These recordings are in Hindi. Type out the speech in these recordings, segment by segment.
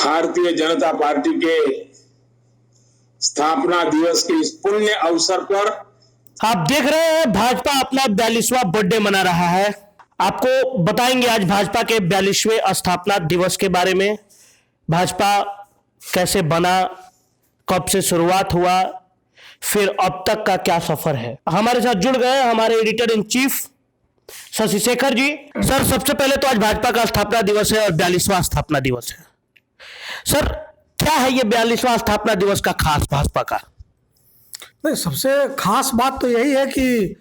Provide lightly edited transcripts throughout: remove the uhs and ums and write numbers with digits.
भारतीय जनता पार्टी के स्थापना दिवस के इस पुण्य अवसर पर आप देख रहे हैं भाजपा अपना 42वां बर्थडे मना रहा है। आपको बताएंगे आज भाजपा के 42वें स्थापना दिवस के बारे में। भाजपा कैसे बना, कब से शुरुआत हुआ, फिर अब तक का क्या सफर है। हमारे साथ जुड़ गए हमारे editor in chief Shashi Shekhar ji. Sir, सबसे पहले तो आज भाजपा का स्थापना दिवस है और 42वां स्थापना दिवस है। सर, क्या है ये 42वां स्थापना दिवस का खास भाजपा का? नहीं, सबसे खास बात तो यही है कि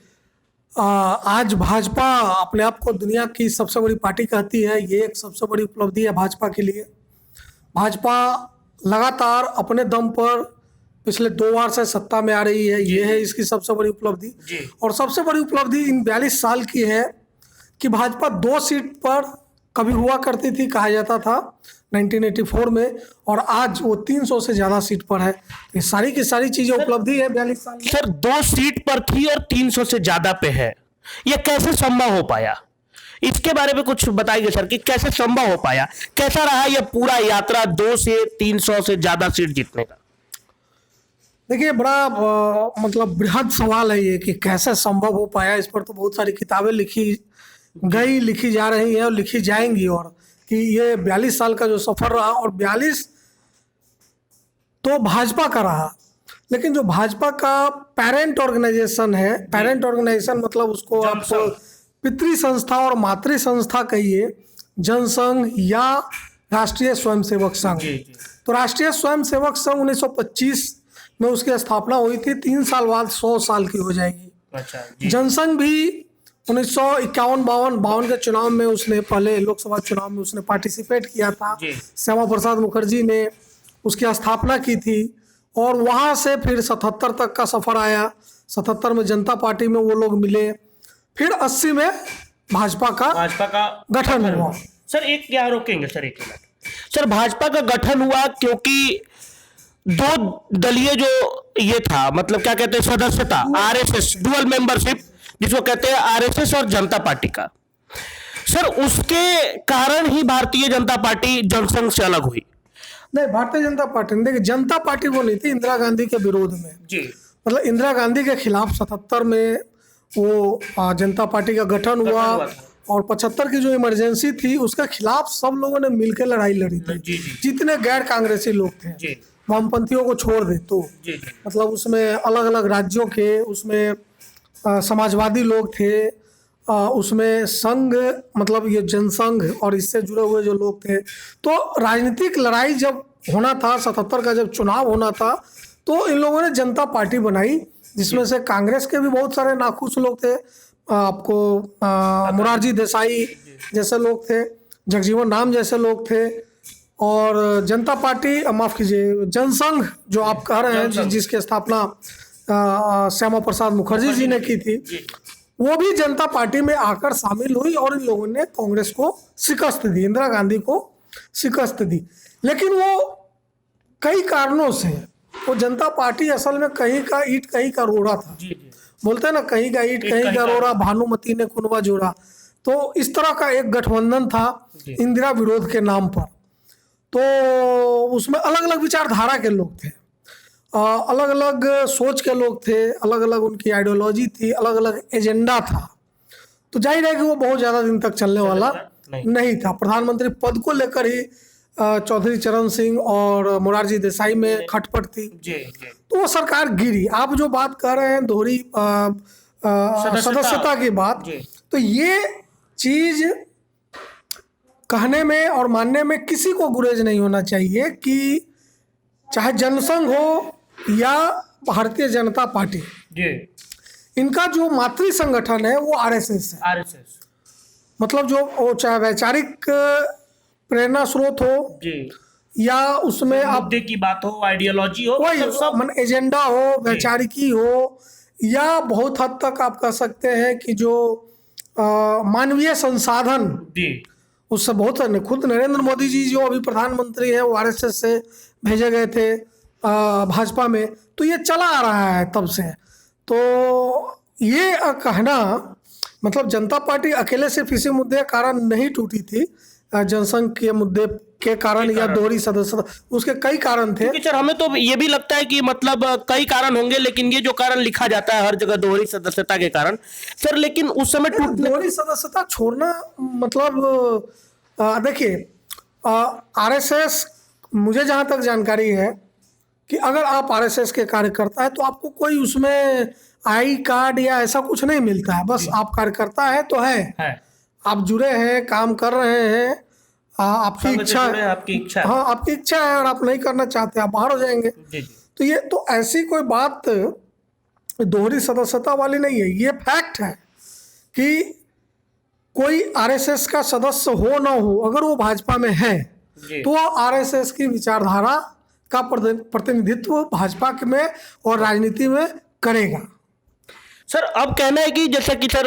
आज भाजपा अपने आप को दुनिया की सबसे बड़ी पार्टी कहती है। ये एक सबसे बड़ी उपलब्धि है भाजपा के लिए। भाजपा लगातार अपने दम पर पिछले 2 बार से सत्ता में आ रही है। ये है इसकी सबसे बड़ी उपलब्धि। और सबसे बड़ी उपलब्धि इन 42 साल की है कि भाजपा 2 सीट पर कभी हुआ करती थी, कहा जाता था 1984 में, और आज वो 300 से ज़्यादा सीट पर है। ये सारी की सारी चीज़ें उपलब्धि है 42 साल में। सर, 2 सीट पर थी और 300 से ज़्यादा पे है। ये कैसे संभव हो पाया? इसके बारे में कुछ बताइए सर कि कैसे संभव हो पाया, कैसा रहा यह पूरा यात्रा 2 से 300 से ज़्यादा सीट जीतने का? देखिए, बड़ा मतलब बृहद सवाल है ये कि कैसे संभव हो पाया। इस पर तो बहुत सारी किताबें लिखी गई, लिखी जा रही हैं और लिखी जाएंगी। और कि ये 42 साल का जो सफ़र रहा, और 42 तो भाजपा का रहा, लेकिन जो भाजपा का पेरेंट ऑर्गेनाइजेशन है, पेरेंट ऑर्गेनाइजेशन मतलब उसको आप पितृ संस्था और मातृ संस्था कहिए, जनसंघ या राष्ट्रीय स्वयंसेवक संघ। तो राष्ट्रीय स्वयंसेवक संघ 1925 में उसकी स्थापना हुई थी। 3 साल बाद 100 साल की हो जाएगी। जनसंघ भी 1951-52 के चुनाव में उसने, पहले लोकसभा चुनाव में उसने पार्टिसिपेट किया था। श्यामा प्रसाद मुखर्जी ने उसकी स्थापना की थी और वहाँ से फिर 77 तक का सफ़र आया। 77 में जनता पार्टी में वो लोग मिले, फिर 80 में भाजपा का गठन हुआ। सर, एक क्या रोकेंगे सर, एक मिनट। सर, भाजपा का गठन हुआ क्योंकि 2 दलीय जो ये था, मतलब क्या कहते हैं, सदस्यता, आरएसएस, डुअल मेंबरशिप जिसको कहते हैं, आरएसएस और जनता पार्टी का। सर, उसके कारण ही भारतीय जनता पार्टी जनसंघ से अलग हुई। नहीं, भारतीय जनता पार्टी, देखिए, जनता पार्टी वो नहीं थी इंदिरा गांधी के विरोध में जी। मतलब इंदिरा गांधी के खिलाफ 77 में वो जनता पार्टी का गठन हुआ और 75 की जो इमरजेंसी थी उसके खिलाफ सब लोगों ने मिलकर लड़ाई लड़ी थी। जितने गैर कांग्रेसी लोग थे, वामपंथियों को छोड़ दे तो, मतलब उसमें अलग अलग राज्यों के, उसमें समाजवादी लोग थे, उसमें संघ मतलब ये जनसंघ और इससे जुड़े हुए जो लोग थे। तो राजनीतिक लड़ाई जब होना था, 77 का जब चुनाव होना था, तो इन लोगों ने जनता पार्टी बनाई, जिसमें से कांग्रेस के भी बहुत सारे नाखुश लोग थे। आपको मोरारजी देसाई जैसे लोग थे, जगजीवन राम जैसे लोग थे, और जनता पार्टी, माफ़ कीजिए, जनसंघ जो आप कह रहे हैं, जिसकी स्थापना श्यामा प्रसाद मुखर्जी जी ने की थी, वो भी जनता पार्टी में आकर शामिल हुई और इन लोगों ने कांग्रेस को शिकस्त दी, इंदिरा गांधी को शिकस्त दी। लेकिन वो कई कारणों से, वो जनता पार्टी असल में कहीं का ईंट कहीं का रोड़ा था। बोलते हैं ना, कहीं का ईंट कहीं का रोड़ा, भानुमती ने कुनबा जोड़ा। तो इस तरह का एक गठबंधन था इंदिरा विरोध के नाम पर। तो उसमें अलग अलग विचारधारा के लोग थे, अलग अलग सोच के लोग थे, अलग अलग उनकी आइडियोलॉजी थी, अलग अलग एजेंडा था। तो जाहिर है कि वो बहुत ज़्यादा दिन तक चलने वाला नहीं था। प्रधानमंत्री पद को लेकर ही चौधरी चरण सिंह और मोरारजी देसाई में खटपट थी, तो वो सरकार गिरी। आप जो बात कर रहे हैं दोहरी सदस्यता की बात, तो ये चीज़ कहने में और मानने में किसी को गुरेज नहीं होना चाहिए कि चाहे जनसंघ हो या भारतीय जनता पार्टी, इनका जो मातृ संगठन है वो आरएसएस है। आरएसएस मतलब जो वो चाहे वैचारिक प्रेरणा स्रोत हो या उसमें आप की बात हो, आइडियोलॉजी हो, सब एजेंडा हो, वैचारिकी हो, या बहुत हद तक आप कह सकते हैं कि जो मानवीय संसाधन, उससे बहुत सारे, खुद नरेंद्र मोदी जी जो अभी प्रधानमंत्री हैं वो आरएसएस से भेजे गए थे भाजपा में। तो ये चला आ रहा है तब से। तो ये कहना, मतलब जनता पार्टी अकेले सिर्फ इसी मुद्दे के कारण नहीं टूटी थी, जनसंघ के मुद्दे के कारण या दोहरी सदस्यता, उसके कई कारण थे। सर हमें तो ये भी लगता है कि मतलब कई कारण होंगे, लेकिन ये जो कारण लिखा जाता है हर जगह दोहरी सदस्यता के कारण सर, लेकिन उस समय दोहरी सदस्यता छोड़ना मतलब देखिए आरएसएस, मुझे जहां तक जानकारी है कि अगर आप आरएसएस के कार्यकर्ता है तो आपको कोई उसमें आई कार्ड या ऐसा कुछ नहीं मिलता है, बस आप कार्यकर्ता है तो है, आप जुड़े हैं, काम कर रहे हैं, आपकी इच्छा है, आपकी इच्छा, हाँ आपकी इच्छा है, और आप नहीं करना चाहते आप बाहर हो जाएंगे। तो ये तो ऐसी कोई बात दोहरी सदस्यता वाली नहीं है, ये फैक्ट है कि कोई आरएसएस का सदस्य हो ना हो, अगर वो भाजपा में है तो आरएसएस की विचारधारा का प्रतिनिधित्व भाजपा में और राजनीति में करेगा। सर अब कहना है कि जैसा कि सर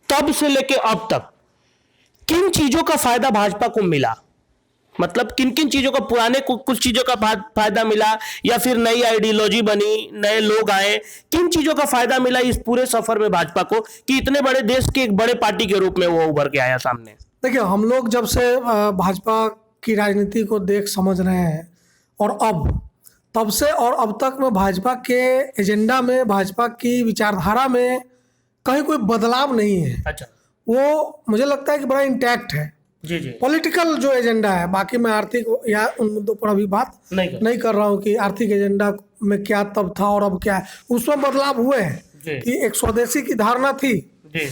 तब से लेके अब तक किन चीजों का फायदा भाजपा को मिला, मतलब किन किन चीजों का, पुराने कुछ चीजों का फायदा मिला या फिर नई आइडियोलॉजी बनी, नए लोग आए, किन चीजों का फायदा मिला इस पूरे सफर में भाजपा को कि इतने बड़े देश के एक बड़े पार्टी के रूप में वो उभर के आया सामने? देखिए हम लोग जब से भाजपा की राजनीति को देख समझ रहे हैं और तब से और अब तक में भाजपा के एजेंडा में, भाजपा की विचारधारा में कहीं कोई बदलाव नहीं है। अच्छा, वो मुझे लगता है कि बड़ा इंटैक्ट है। जी जी, पॉलिटिकल जो एजेंडा है, बाकी मैं आर्थिक या उन मुद्दों पर अभी बात नहीं कर रहा हूँ कि आर्थिक एजेंडा में क्या तब था और अब क्या है, उसमें बदलाव हुए हैं कि एक स्वदेशी की धारणा थी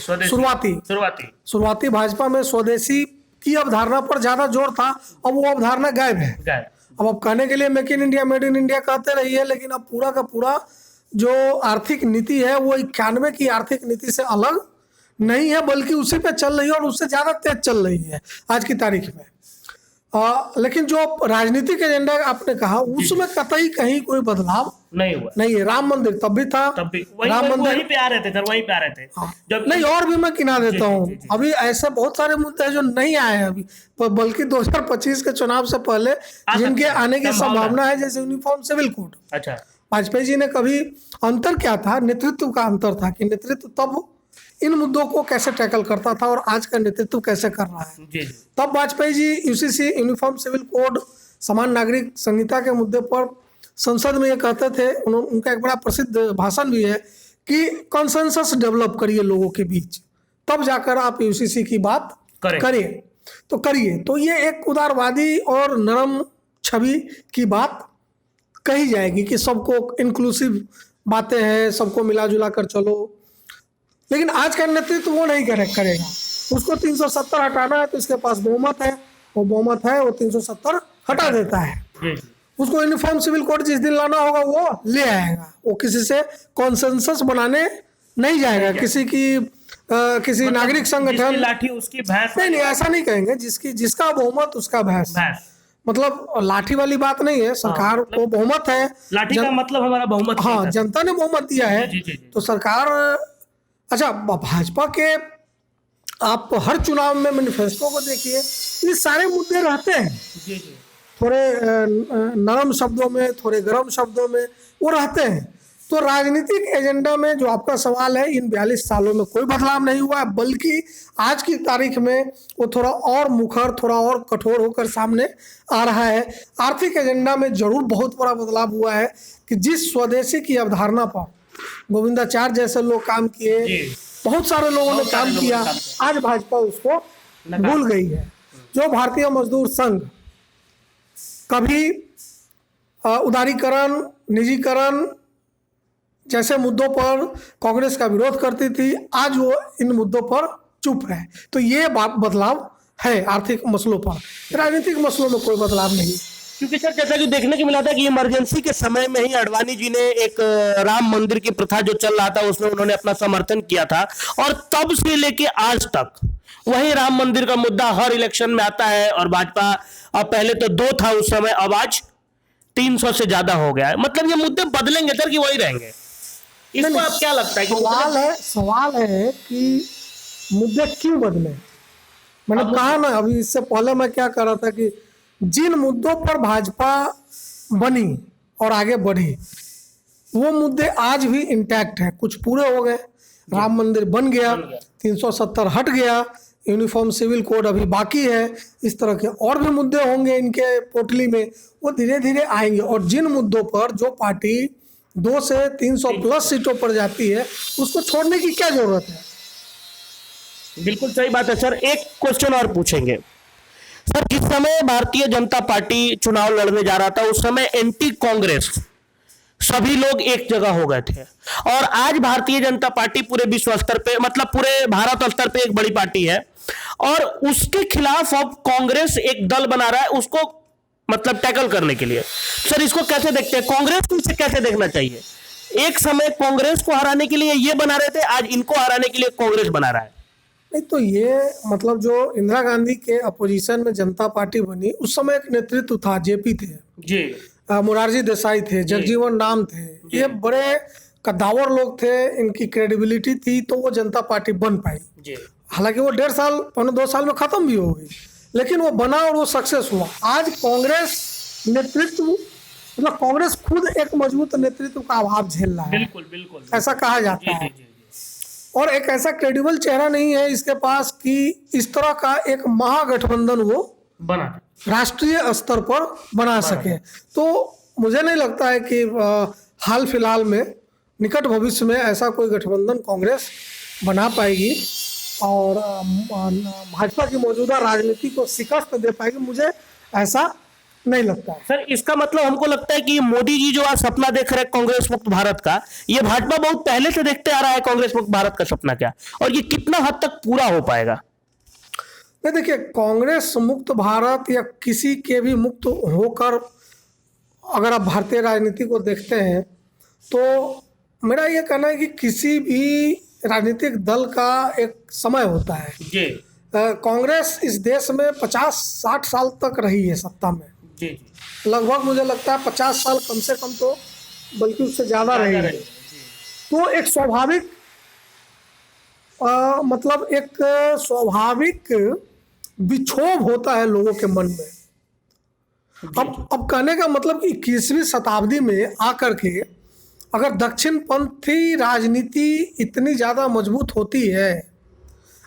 शुरुआती भाजपा में, स्वदेशी की अवधारणा पर ज्यादा जोर था, अब वो अवधारणा गायब है। अब कहने के लिए make in India, made in India कहते रहिए, लेकिन अब पूरा का पूरा जो आर्थिक नीति है वो 91 की आर्थिक नीति से अलग नहीं है, बल्कि उसी पे चल रही है और उससे ज़्यादा तेज चल रही है आज की तारीख में। लेकिन जो राजनीतिक एजेंडा आपने कहा उसमें कतई कहीं कोई बदलाव नहीं हुआ, नहीं है। राम मंदिर तब भी था, राम मंदिर वहीं पे आ रहे थे सर, वहीं पे आ रहे थे। जब नहीं, और भी मैं गिना देता हूँ, अभी ऐसे बहुत सारे मुद्दे हैं जो नहीं आए हैं अभी, बल्कि 2025 के चुनाव से पहले जिनके आने की संभावना है, जैसे यूनिफॉर्म सिविल कोड। अच्छा, वाजपेयी जी ने कभी अंतर क्या था, नेतृत्व का अंतर था कि नेतृत्व तब इन मुद्दों को कैसे टैकल करता था और आज का नेतृत्व कैसे कर रहा है। तब Vajpayee ji UCC, uniform civil code, समान नागरिक संहिता के मुद्दे पर संसद में ये कहते थे, उनका एक बड़ा प्रसिद्ध भाषण भी है कि कॉन्सेंसस डेवलप करिए लोगों के बीच, तब जाकर आप यूसीसी की बात करिए। तो ये एक उदारवादी और नरम छवि की बात कही जाएगी कि सबको इंक्लूसिव बातें हैं, सबको मिला जुला कर चलो, लेकिन आज का नेतृत्व वो नहीं करेगा। उसको 370 हटाना है तो इसके पास बहुमत है, वो 370 हटा देता है। उसको यूनिफॉर्म सिविल कोड जिस दिन लाना होगा वो ले आएगा, वो किसी से कॉन्सेंसस बनाने नहीं जाएगा, किसी नागरिक संगठन लाठी उसकी भैंस, नहीं ऐसा नहीं कहेंगे, जिसका बहुमत उसका भैंस, मतलब लाठी वाली बात नहीं है। सरकार को बहुमत है, लाठी का मतलब हमारा बहुमत, हाँ जनता ने बहुमत दिया है तो सरकार। अच्छा, भाजपा के आप हर चुनाव में मैनिफेस्टो को देखिए, ये सारे मुद्दे रहते हैं, थोड़े नरम शब्दों में, थोड़े गर्म शब्दों में वो रहते हैं। तो राजनीतिक एजेंडा में जो आपका सवाल है, इन 42 सालों में कोई बदलाव नहीं हुआ है, बल्कि आज की तारीख में वो थोड़ा और मुखर, थोड़ा और कठोर होकर सामने आ रहा है। आर्थिक एजेंडा में जरूर बहुत बड़ा बदलाव हुआ है कि जिस स्वदेशी की अवधारणा पर गोविंदाचार्य जैसे लोग काम किए, बहुत सारे लोगों ने काम किया, आज भाजपा उसको भूल गई है। जो भारतीय मजदूर संघ कभी उदारीकरण, निजीकरण जैसे मुद्दों पर कांग्रेस का विरोध करती थी, आज वो इन मुद्दों पर चुप है। तो ये बदलाव है आर्थिक मसलों पर, राजनीतिक मसलों में कोई बदलाव नहीं। क्योंकि सर जैसा कि देखने को मिला था कि इमरजेंसी के समय में ही आडवाणी जी ने एक राम मंदिर की प्रथा जो चल रहा था उसमें उन्होंने अपना समर्थन किया था, और तब से लेके आज तक वही राम मंदिर का मुद्दा हर इलेक्शन में आता है। और भाजपा अब पहले तो 2 था उस समय, अब आज 300 से ज्यादा हो गया है। मतलब ये मुद्दे बदलेंगे सर कि वही रहेंगे? इसको आप क्या लगता है कि सवाल है कि मुद्दे क्यों बदले? मैंने कहा ना अभी, इससे पहले मैं क्या कर रहा था कि जिन मुद्दों पर भाजपा बनी और आगे बढ़ी वो मुद्दे आज भी इंटैक्ट है। कुछ पूरे हो गए, राम मंदिर बन गया, 370 हट गया, यूनिफॉर्म सिविल कोड अभी बाकी है, इस तरह के और भी मुद्दे होंगे इनके पोटली में, वो धीरे धीरे आएंगे। और जिन मुद्दों पर जो पार्टी 2 से 300 प्लस सीटों पर जाती है उसको छोड़ने की क्या जरूरत है। बिल्कुल सही बात है सर। एक क्वेश्चन और पूछेंगे सर, जिस समय भारतीय जनता पार्टी चुनाव लड़ने जा रहा था उस समय एंटी कांग्रेस सभी लोग एक जगह हो गए थे, और आज भारतीय जनता पार्टी पूरे विश्व स्तर पे, मतलब पूरे भारत स्तर पे एक बड़ी पार्टी है, और उसके खिलाफ अब कांग्रेस एक दल बना रहा है उसको मतलब टैकल करने के लिए। सर इसको कैसे देखते हैं, कांग्रेस को इसे कैसे देखना चाहिए? एक समय कांग्रेस को हराने के लिए ये बना रहे थे, आज इनको हराने के लिए कांग्रेस बना रहा है। नहीं तो ये मतलब जो इंदिरा गांधी के अपोजिशन में जनता पार्टी बनी उस समय एक नेतृत्व था, जेपी थे जी, मोरारजी देसाई थे, जगजीवन राम थे, ये बड़े कद्दावर लोग थे, इनकी क्रेडिबिलिटी थी तो वो जनता पार्टी बन पाई जी। हालांकि वो 1.5 साल 2 साल में खत्म भी हो गई, लेकिन वो बना और वो सक्सेस हुआ। आज कांग्रेस नेतृत्व मतलब कांग्रेस खुद एक मजबूत नेतृत्व का अभाव झेल रहा है, बिल्कुल बिल्कुल ऐसा कहा जाता है। और एक ऐसा क्रेडिबल चेहरा नहीं है इसके पास कि इस तरह का एक महागठबंधन वो बना राष्ट्रीय स्तर पर बना सके। तो मुझे नहीं लगता है कि हाल फिलहाल में निकट भविष्य में ऐसा कोई गठबंधन कांग्रेस बना पाएगी और भाजपा की मौजूदा राजनीति को शिकस्त दे पाएगी, मुझे ऐसा नहीं लगता है। सर इसका मतलब हमको लगता है कि मोदी जी जो आज सपना देख रहे हैं कांग्रेस मुक्त भारत का, ये भाजपा बहुत पहले से देखते आ रहा है कांग्रेस मुक्त भारत का सपना क्या, और ये कितना हद तक पूरा हो पाएगा? नहीं देखिए, कांग्रेस मुक्त भारत या किसी के भी मुक्त होकर अगर आप भारतीय राजनीति को देखते हैं तो मेरा ये कहना है कि किसी भी राजनीतिक दल का एक समय होता है जी कांग्रेस इस देश में 50-60 साल तक रही है सत्ता में, जी लगभग मुझे लगता है 50 साल कम से कम, तो बल्कि उससे ज़्यादा रही है। तो एक स्वाभाविक मतलब एक स्वाभाविक विक्षोभ होता है लोगों के मन में। अब कहने का मतलब कि 21वीं शताब्दी में आकर के अगर दक्षिणपंथी राजनीति इतनी ज़्यादा मजबूत होती है,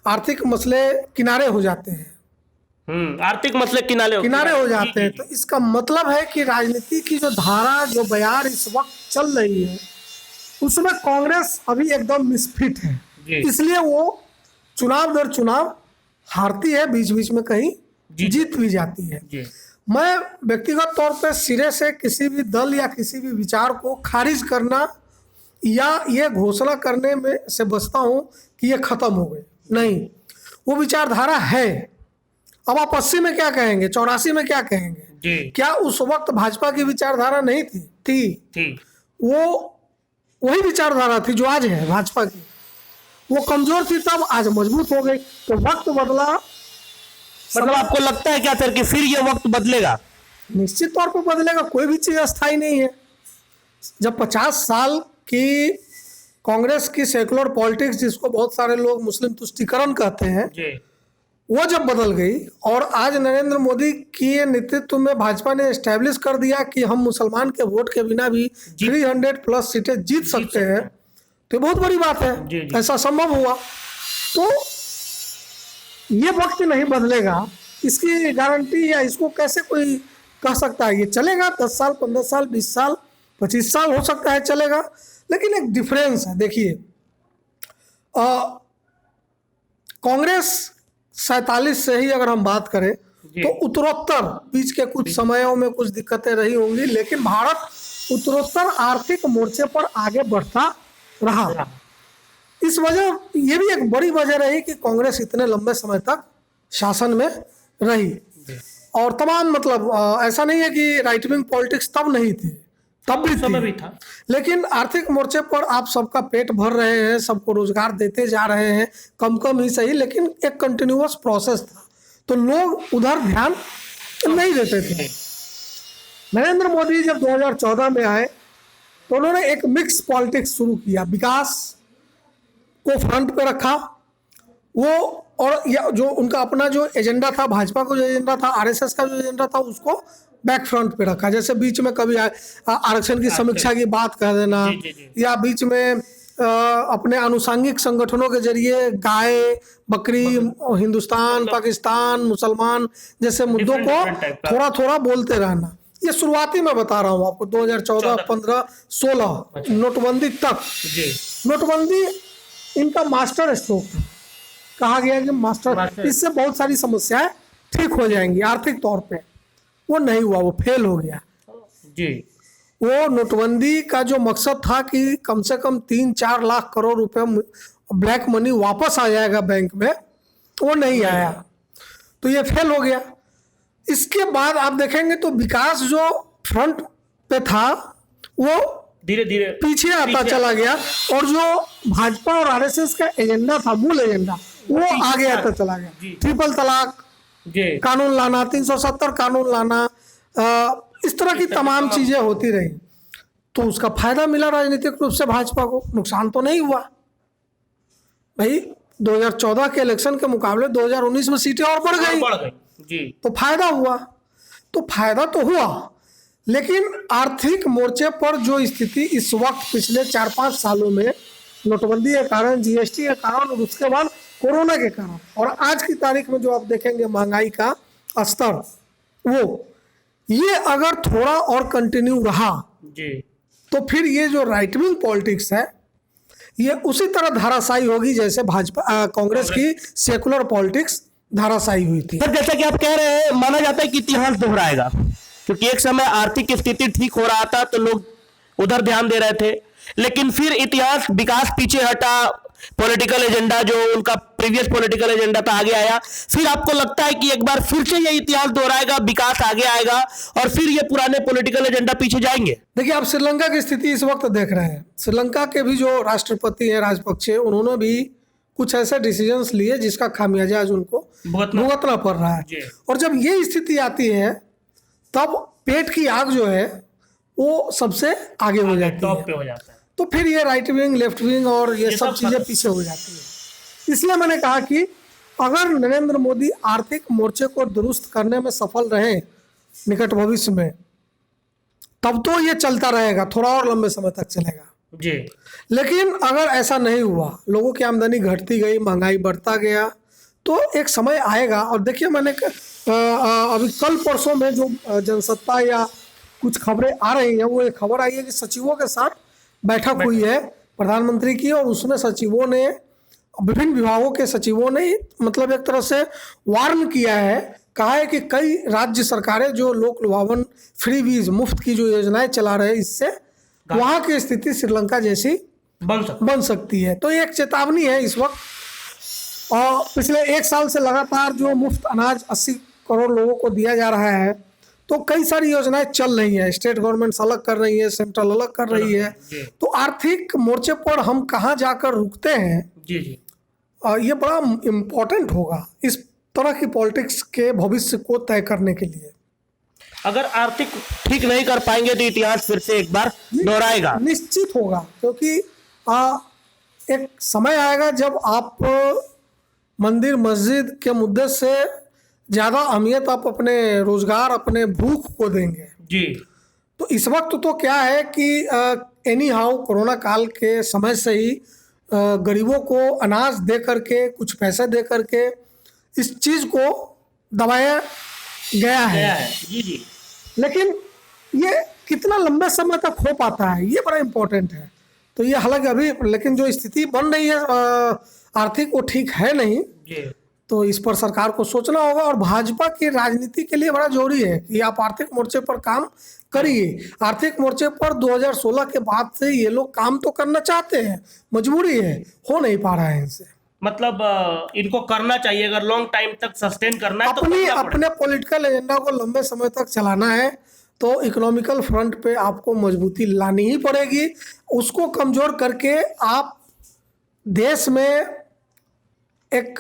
आर्थिक मसले किनारे हो जाते हैं, आर्थिक मसले किनारे हो जाते हैं, तो इसका मतलब है कि राजनीति की जो धारा जो बयार इस वक्त चल रही है उसमें कांग्रेस अभी एकदम मिसफिट है, इसलिए वो चुनाव दर चुनाव हारती है, बीच बीच में कहीं जीत भी जाती है। मैं व्यक्तिगत तौर पर सिरे से किसी भी दल या किसी भी विचार को खारिज करना या ये घोषणा करने में से बचता हूँ कि ये खत्म हो गए, नहीं, वो विचारधारा है। अब आप 80 में क्या कहेंगे, 84 में क्या कहेंगे, क्या उस वक्त भाजपा की विचारधारा नहीं थी? वो वही विचारधारा थी जो आज है भाजपा की। वो कमजोर थी तब, आज मजबूत हो गई, तो वक्त बदला। मतलब आपको लगता है क्या सर कि फिर ये वक्त बदलेगा? निश्चित तौर पर बदलेगा, कोई भी चीज़ अस्थायी नहीं है। जब 50 साल की कांग्रेस की सेकुलर पॉलिटिक्स, जिसको बहुत सारे लोग मुस्लिम तुष्टीकरण कहते हैं, वो जब बदल गई और आज नरेंद्र मोदी के नेतृत्व में भाजपा ने एस्टैब्लिश कर दिया कि हम मुसलमान के वोट के बिना भी 300 प्लस सीटें जीत सकते हैं, तो बहुत बड़ी बात है। ऐसा संभव हुआ, तो ये वक्त नहीं बदलेगा, इसकी गारंटी या इसको कैसे कोई कह सकता है? ये चलेगा 10 साल, 15 साल, 20 साल, 25 साल हो सकता है चलेगा, लेकिन एक डिफरेंस है। देखिए, कांग्रेस 47 से ही अगर हम बात करें तो उत्तरोत्तर बीच के कुछ समयों में कुछ दिक्कतें रही होंगी, लेकिन भारत उत्तरोत्तर आर्थिक मोर्चे पर आगे बढ़ता रहा। इस वजह, ये भी एक बड़ी वजह रही कि कांग्रेस इतने लंबे समय तक शासन में रही। और तमाम मतलब ऐसा नहीं है कि राइट विंग पॉलिटिक्स तब नहीं थी, तब भी था, लेकिन आर्थिक मोर्चे पर आप सबका पेट भर रहे हैं, सबको रोजगार देते जा रहे हैं, कम कम ही सही, लेकिन एक कंटिन्यूअस प्रोसेस था, तो लोग उधर ध्यान नहीं देते थे। नरेंद्र मोदी जब 2014 में आए तो उन्होंने एक मिक्स पॉलिटिक्स शुरू किया, विकास को फ्रंट पे रखा वो, और जो उनका अपना जो एजेंडा था, भाजपा का जो एजेंडा था, आरएसएस का जो एजेंडा था, उसको बैक फ्रंट पे रखा। जैसे बीच में कभी आरक्षण की समीक्षा की बात कह देना, या बीच में अपने आनुषंगिक संगठनों के जरिए गाय बकरी हिंदुस्तान पाकिस्तान मुसलमान जैसे मुद्दों को different type का। थोड़ा थोड़ा बोलते रहना। ये शुरुआती में बता रहा हूँ आपको 2014 15 16 नोटबंदी तक। जी नोटबंदी इनका मास्टर स्ट्रोक था। कहा गया कि मास्टर इससे बहुत सारी समस्याएं ठीक हो जाएंगी आर्थिक तौर पे। वो नहीं हुआ, वो फेल हो गया। जी वो नोटबंदी का जो मकसद था कि कम से कम 3-4 लाख करोड़ रुपए ब्लैक मनी वापस आ जाएगा बैंक में, वो नहीं आया, तो ये फेल हो गया। इसके बाद आप देखेंगे तो विकास जो फ्रंट पे था वो धीरे धीरे पीछे आता चला गया, और जो भाजपा और आरएसएस का एजेंडा था, मूल एजेंडा, वो आगे आता चला गया। ट्रिपल तलाक जी कानून लाना, 370 कानून लाना, इस तरह की तमाम चीजें होती रही। तो उसका फायदा मिला राजनीतिक रूप से भाजपा को, नुकसान तो नहीं हुआ। भाई 2014 के इलेक्शन के मुकाबले 2019 में सीटें और बढ़ गई, जी तो फायदा हुआ। तो फायदा तो हुआ, लेकिन आर्थिक मोर्चे पर जो स्थिति इस वक्त पिछले 4-5 सालों में नोटबंदी के कारण, जीएसटी के कारण और उसके बाद कोरोना के कारण, और आज की तारीख में जो आप देखेंगे महंगाई का स्तर, वो ये अगर थोड़ा और कंटिन्यू रहा जी तो फिर ये जो राइट विंग पॉलिटिक्स है ये उसी तरह धाराशायी होगी जैसे भाजपा कांग्रेस की सेकुलर पॉलिटिक्स धाराशायी हुई थी। सर जैसा कि आप कह रहे हैं, माना जाता है कि इतिहास दोहराएगा, क्योंकि एक समय आर्थिक स्थिति ठीक हो रहा था तो लोग उधर ध्यान दे रहे थे, लेकिन फिर इतिहास विकास पीछे हटा, पॉलिटिकल एजेंडा जो उनका प्रीवियस पॉलिटिकल एजेंडा था आगे आया। फिर आपको लगता है कि एक बार फिर से ये इतिहास दोहराएगा, विकास आगे आएगा और फिर ये पुराने पॉलिटिकल एजेंडा पीछे जाएंगे? देखिए, आप श्रीलंका की स्थिति इस वक्त देख रहे हैं। श्रीलंका के भी जो राष्ट्रपति हैं राजपक्षे, उन्होंने भी कुछ ऐसे डिसीजंस लिए जिसका खामियाजा आज उनको भुगतना पड़ रहा है। और जब ये स्थिति आती है तब पेट की आग जो है वो सबसे आगे हो जाती है, टॉप पे हो जाता है। तो फिर ये राइट विंग लेफ्ट विंग और ये सब चीज़ें पीछे हो जाती है। इसलिए मैंने कहा कि अगर नरेंद्र मोदी आर्थिक मोर्चे को दुरुस्त करने में सफल रहे निकट भविष्य में, तब तो ये चलता रहेगा, थोड़ा और लंबे समय तक चलेगा जी। लेकिन अगर ऐसा नहीं हुआ, लोगों की आमदनी घटती गई, महंगाई बढ़ता गया, तो एक समय आएगा। और देखिए, मैंने अभी कल परसों में जो जनसत्ता या कुछ खबरें आ रही हैं, वो एक खबर आई है कि सचिवों के साथ बैठक हुई है प्रधानमंत्री की, और उसमें सचिवों ने, विभिन्न विभागों के सचिवों ने मतलब एक तरह से वार्न किया है। कहा है कि कई राज्य सरकारें जो लोक लुभावन फ्रीबीज मुफ्त की जो योजनाएं चला रहे हैं, इससे वहाँ की स्थिति श्रीलंका जैसी बन सकती है। तो ये एक चेतावनी है इस वक्त। और पिछले 1 साल से लगातार जो मुफ्त अनाज 80 करोड़ लोगों को दिया जा रहा है, तो कई सारी योजनाएं चल रही हैं, स्टेट गवर्नमेंट्स अलग कर रही है, सेंट्रल अलग कर रही है। तो आर्थिक मोर्चे पर हम कहाँ जाकर रुकते हैं, जी जी, ये बड़ा इम्पोर्टेंट होगा इस तरह की पॉलिटिक्स के भविष्य को तय करने के लिए। अगर आर्थिक ठीक नहीं कर पाएंगे तो इतिहास फिर से एक बार दोहराएगा, निश्चित होगा। क्योंकि एक समय आएगा जब आप मंदिर मस्जिद के मुद्दे से ज़्यादा अहमियत आप अपने रोजगार, अपने भूख को देंगे जी। तो इस वक्त तो क्या है कि एनी हाउ कोरोना काल के समय से ही गरीबों को अनाज दे करके, कुछ पैसे दे करके इस चीज़ को दबाया गया है। जी जी। लेकिन ये कितना लंबे समय तक हो पाता है, ये बड़ा इम्पोर्टेंट है। तो ये हालांकि अभी, लेकिन जो स्थिति बन रही है आर्थिक, वो ठीक है नहीं जी। तो इस पर सरकार को सोचना होगा। और भाजपा की राजनीति के लिए बड़ा जरूरी है कि आप आर्थिक मोर्चे पर काम करिए। आर्थिक मोर्चे पर 2016 के बाद से ये लोग काम तो करना चाहते हैं, मजबूरी है, हो नहीं पा रहा है इनसे। मतलब इनको करना चाहिए, अगर लॉन्ग टाइम तक सस्टेन करना है अपने पॉलिटिकल एजेंडा को लंबे समय तक चलाना है तो इकोनॉमिकल फ्रंट पे आपको मजबूती लानी ही पड़ेगी। उसको कमजोर करके आप देश में एक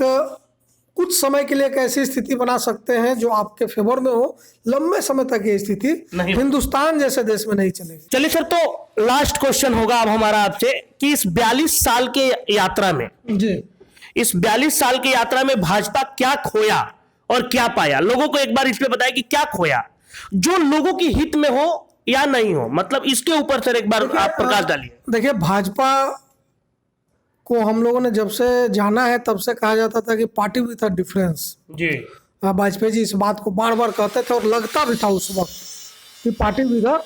कुछ समय के लिए एक ऐसी स्थिति बना सकते हैं जो आपके फेवर में हो। लंबे समय तक ये स्थिति हिंदुस्तान जैसे देश में नहीं चलेगी। चलिए सर, तो लास्ट क्वेश्चन होगा अब हमारा आपसे कि इस 42 साल के यात्रा में जी, इस 42 साल की यात्रा में भाजपा क्या खोया और क्या पाया? लोगों को एक बार इसमें बताया कि क्या खोया जो लोगों की हित में हो या नहीं हो, मतलब इसके ऊपर सर एक बार आप प्रकाश डालिए। देखिए, भाजपा को हम लोगों ने जब से जाना है तब से कहा जाता था कि पार्टी विथ अ डिफरेंस। जी वाजपेयी जी इस बात को बार बार कहते थे और लगता भी था उस वक्त कि पार्टी विद अ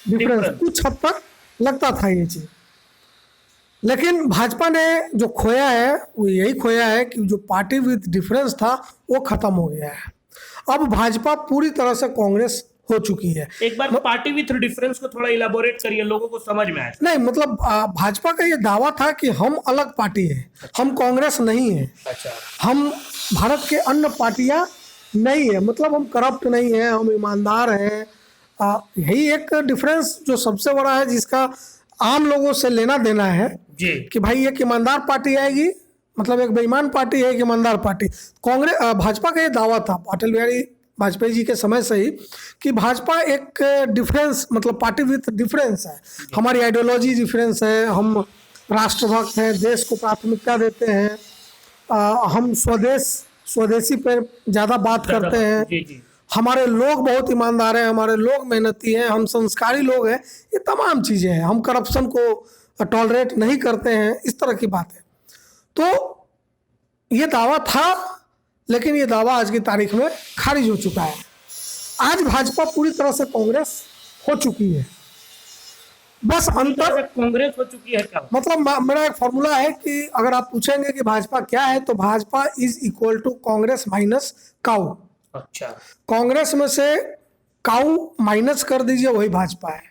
डिफरेंस, कुछ हद तक लगता था ये चीज। लेकिन भाजपा ने जो खोया है वो यही खोया है कि जो पार्टी विद डिफरेंस था वो खत्म हो गया है। अब भाजपा पूरी तरह से कांग्रेस हो चुकी है। एक बार पार्टी विथ डिफरेंस को थोड़ा इलाबोरेट करिए, लोगों को समझ में आए। नहीं मतलब भाजपा का ये दावा था कि हम अलग पार्टी है, हम कांग्रेस नहीं है, अच्छा, हम भारत के अन्य पार्टियां नहीं है, मतलब हम करप्ट नहीं है, हम ईमानदार हैं। यही एक डिफरेंस जो सबसे बड़ा है, जिसका आम लोगों से लेना देना है जी कि भाई एक ईमानदार पार्टी आएगी, मतलब एक बेईमान पार्टी है, एक ईमानदार पार्टी। कांग्रेस भाजपा का ये दावा था अटल बिहारी वाजपेयी जी के समय से ही कि भाजपा एक डिफरेंस, मतलब पार्टी विथ डिफरेंस है। हमारी आइडियोलॉजी डिफरेंस है, हम राष्ट्रभक्त हैं, देश को प्राथमिकता देते हैं, हम स्वदेशी पर ज़्यादा बात करते हैं, जी जी हमारे लोग बहुत ईमानदार हैं, हमारे लोग मेहनती हैं, हम संस्कारी लोग हैं, ये तमाम चीज़ें हैं, हम करप्शन को टॉलरेट नहीं करते हैं, इस तरह की बात है। तो ये दावा था, लेकिन ये दावा आज की तारीख में खारिज हो चुका है। आज भाजपा पूरी तरह से कांग्रेस हो चुकी है। बस अंतर कांग्रेस हो चुकी है क्या? मतलब मेरा एक फॉर्मूला है कि अगर आप पूछेंगे कि भाजपा क्या है, तो Bhajpa is equal to Congress minus cow. अच्छा, कांग्रेस में से काऊ माइनस कर दीजिए, वही भाजपा है।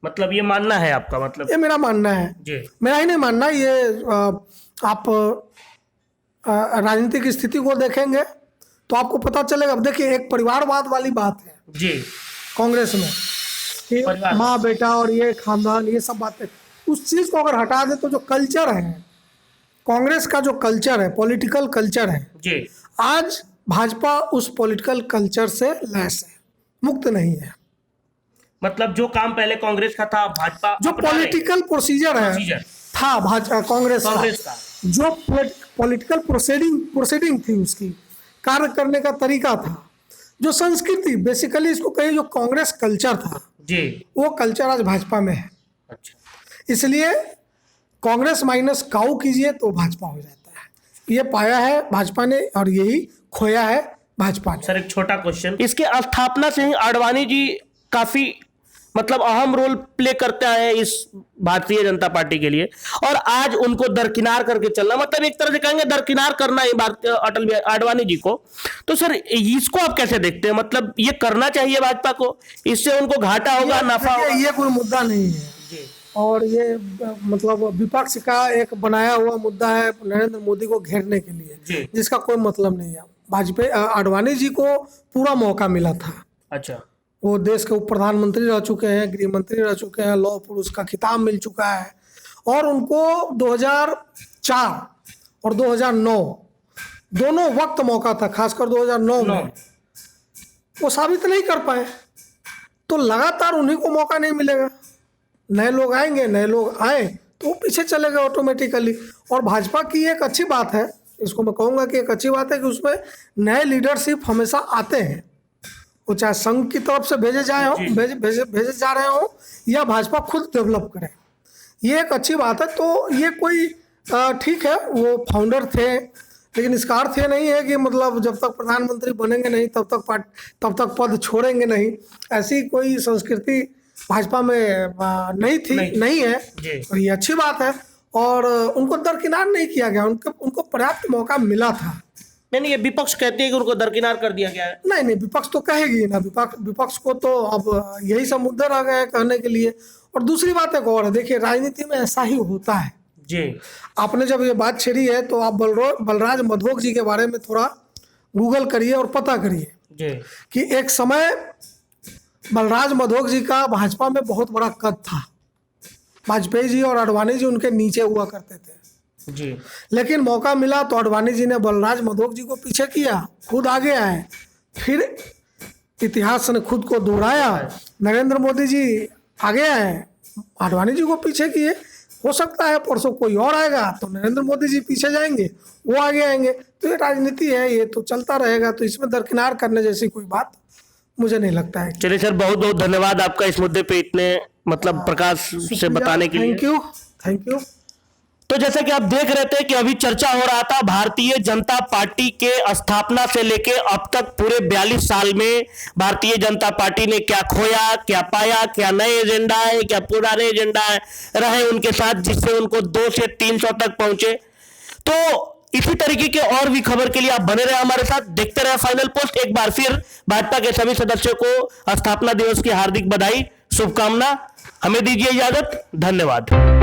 मतलब ये मानना है आपका? मतलब ये मेरा मानना है जी, मेरा ही नहीं मानना, ये आप राजनीतिक स्थिति को देखेंगे तो आपको पता चलेगा। अब देखिए, एक परिवारवाद वाली बात है जी कांग्रेस में कि परिवार। माँ बेटा और ये खानदान, ये सब बातें, उस चीज़ को अगर हटा दे तो जो कल्चर है कांग्रेस का, जो कल्चर है, पॉलिटिकल कल्चर है, जी, आज भाजपा उस पॉलिटिकल कल्चर से लैस है, मुक्त नहीं है। मतलब जो काम पहले कांग्रेस का था भाजपा जो अपना रही है। पॉलिटिकल प्रोसीजर है प्रोसीजर था कांग्रेस का जो पॉलिटिकल प्रोसीडिंग थी, उसकी कार्य करने का तरीका था, जो संस्कृति, बेसिकली इसको कहिए जो कांग्रेस कल्चर था, जी, वो कल्चर आज भाजपा में है। अच्छा, इसलिए कांग्रेस माइनस काऊ कीजिए तो भाजपा हो जाता है। ये पाया है भाजपा ने और यही खोया है भाजपा ने। सर एक छोटा क्वेश्चन, इसके स्थापना से ही आडवाणी जी काफी मतलब अहम रोल प्ले करते आए हैं इस भारतीय जनता पार्टी के लिए, और आज उनको दरकिनार करके चलना, मतलब एक तरह से कहेंगे दरकिनार करना ही भारतीय अटल बिहारी आडवाणी जी को। तो सर इसको आप कैसे देखते हैं? मतलब ये करना चाहिए भाजपा को, इससे उनको घाटा होगा, नफा होगा? ये कोई मुद्दा नहीं है जी, और ये मतलब विपक्ष का एक बनाया हुआ मुद्दा है नरेंद्र मोदी को घेरने के लिए, जी, जिसका कोई मतलब नहीं है। वाजपेयी आडवाणी जी को पूरा मौका मिला था। अच्छा, वो देश के उप प्रधानमंत्री रह चुके हैं, गृह मंत्री रह चुके हैं, लौह पुरुष का खिताब मिल चुका है, और उनको 2004 और 2009 दोनों वक्त मौका था, खासकर 2009 में वो साबित नहीं कर पाए। तो लगातार उन्हीं को मौका नहीं मिलेगा, नए लोग आएंगे, नए लोग आए तो वो पीछे चले गए ऑटोमेटिकली। और भाजपा की एक अच्छी बात है, इसको मैं कहूँगा कि एक अच्छी बात है कि उसमें नए लीडरशिप हमेशा आते हैं, वो चाहे संघ की तरफ से भेजे जाए हो, भेजे जा रहे हो, या भाजपा खुद डेवलप करे, ये एक अच्छी बात है। तो ये कोई ठीक है, वो फाउंडर थे, लेकिन इसका अर्थ ये नहीं है कि मतलब जब तक प्रधानमंत्री बनेंगे नहीं तब तक पद छोड़ेंगे नहीं। ऐसी कोई संस्कृति भाजपा में नहीं थी, नहीं है, और ये अच्छी बात है। और उनको दरकिनार नहीं किया गया, उनको पर्याप्त मौका मिला था। नहीं, ये विपक्ष कहती है कि उनको दरकिनार कर दिया गया है। नहीं, विपक्ष तो कहेगी ना, विपक्ष को तो अब यही सब मुद्दे रह गए हैं कहने के लिए। और दूसरी बात एक और है, देखिए राजनीति में ऐसा ही होता है जी। आपने जब ये बात छेड़ी है तो आप बलराज मधोक जी के बारे में थोड़ा गूगल करिए और पता करिए जी कि एक समय बलराज मधोक जी का भाजपा में बहुत बड़ा कद था। वाजपेयी जी और आडवाणी जी उनके नीचे हुआ करते थे जी, लेकिन मौका मिला तो आडवाणी जी ने बलराज मधोक जी को पीछे किया, खुद आगे आए, फिर इतिहास ने खुद को दोहराया। नरेंद्र मोदी जी आगे आए, आडवाणी जी को पीछे किए। हो सकता है परसों कोई और आएगा तो नरेंद्र मोदी जी पीछे जाएंगे, वो आगे आएंगे। तो ये राजनीति है, ये तो चलता रहेगा। तो इसमें दरकिनार करने जैसी कोई बात मुझे नहीं लगता है। चलिए सर, बहुत बहुत धन्यवाद आपका इस मुद्दे पे इतने मतलब प्रकाश से बताने के लिए। Thank you. तो जैसा कि आप देख रहे थे कि अभी चर्चा हो रहा था भारतीय जनता पार्टी के स्थापना से लेके अब तक पूरे 42 साल में भारतीय जनता पार्टी ने क्या खोया, क्या पाया, क्या नए एजेंडा है, क्या पुराने एजेंडा है रहे उनके साथ, जिससे उनको 2 से 300 तक पहुंचे। तो इसी तरीके के और भी खबर के लिए आप बने रहे हमारे साथ, देखते रहे फाइनल पोस्ट। एक बार फिर भाजपा के सभी सदस्यों को स्थापना दिवस की हार्दिक बधाई, शुभकामना। हमें दीजिए इजाजत, धन्यवाद।